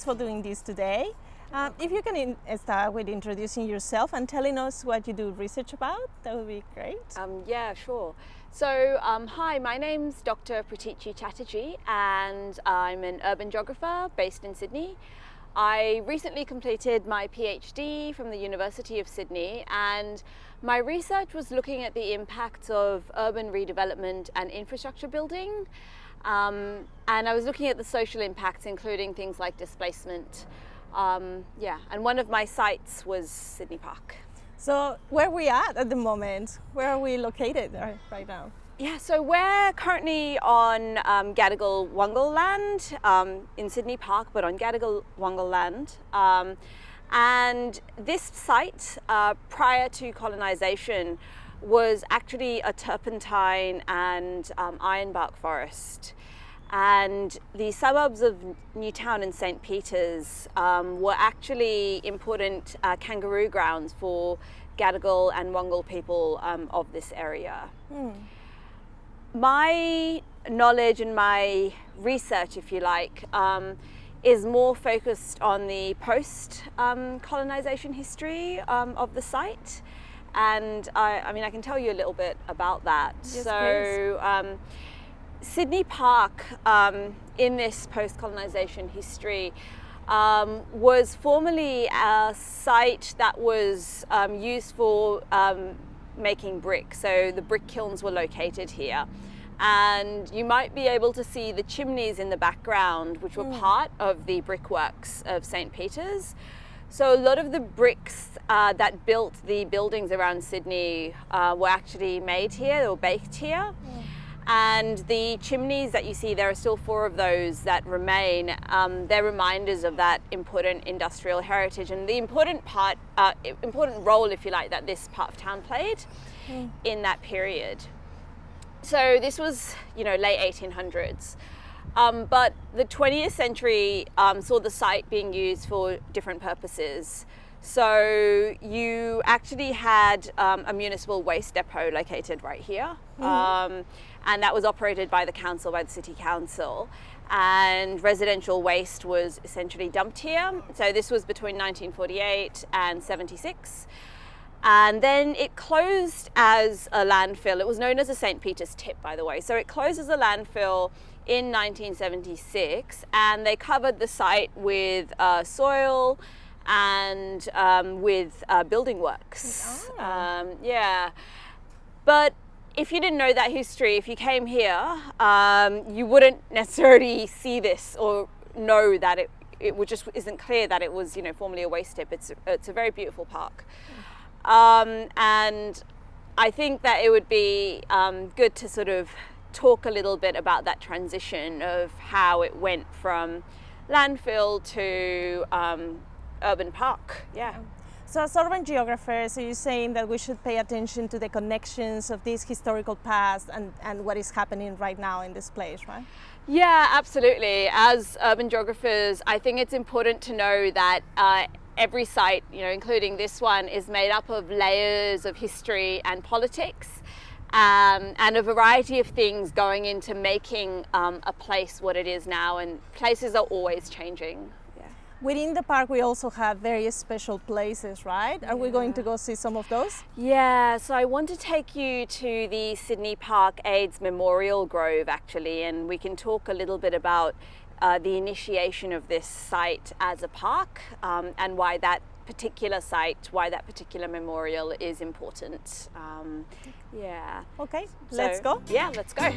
for doing this today. If you can start with introducing yourself and telling us what you do research about, that would be great. Yeah, sure. So, hi, my name's Dr. Pratichi Chatterjee, and I'm an urban geographer based in Sydney. I recently completed my PhD from the University of Sydney, and my research was looking at the impacts of urban redevelopment and infrastructure building. And I was looking at the social impacts, including things like displacement. And one of my sites was Sydney Park. So where are we at the moment? Where are we located right now? Yeah, so we're currently on Gadigal Wongal land in Sydney Park, but on Gadigal Wongal land. And this site, prior to colonisation, was actually a turpentine and ironbark forest. And the suburbs of Newtown and St. Peter's were actually important kangaroo grounds for Gadigal and Wongal people of this area. My knowledge and my research, if you like, is more focused on the post-colonisation history of the site. And I can tell you a little bit about that. Yes, so, Sydney Park, in this post-colonisation history, was formerly a site that was used for making brick. So the brick kilns were located here. And you might be able to see the chimneys in the background, which were part of the brickworks of St. Peter's. So a lot of the bricks that built the buildings around Sydney were actually made here or baked here. And the chimneys that you see, there are still 4 of those that remain. They're reminders of that important industrial heritage and the important role, if you like, that this part of town played in that period. So this was, late 1800s. But the 20th century saw the site being used for different purposes. So you actually had a municipal waste depot located right here. And that was operated by the council, by the city council. And residential waste was essentially dumped here. So this was between 1948 and 76. And then it closed as a landfill. It was known as a St. Peter's tip, by the way. So it closed as a landfill in 1976, and they covered the site with soil and with building works. But if you didn't know that history, if you came here, you wouldn't necessarily see this or know that it just isn't clear that it was, formerly a waste tip. It's a very beautiful park. And I think that it would be good to sort of talk a little bit about that transition of how it went from landfill to urban park. Yeah. So as urban geographers, are you saying that we should pay attention to the connections of this historical past and what is happening right now in this place, right? Yeah, absolutely. As urban geographers, I think it's important to know that every site, including this one, is made up of layers of history and politics, and a variety of things going into making a place what it is now, and places are always changing. Within the park we also have very special places, right? Are we going to go see some of those? Yeah, so I want to take you to the Sydney Park AIDS Memorial Grove actually, and we can talk a little bit about the initiation of this site as a park and why that particular site, why that particular memorial is important. Okay, let's go. Yeah, let's go.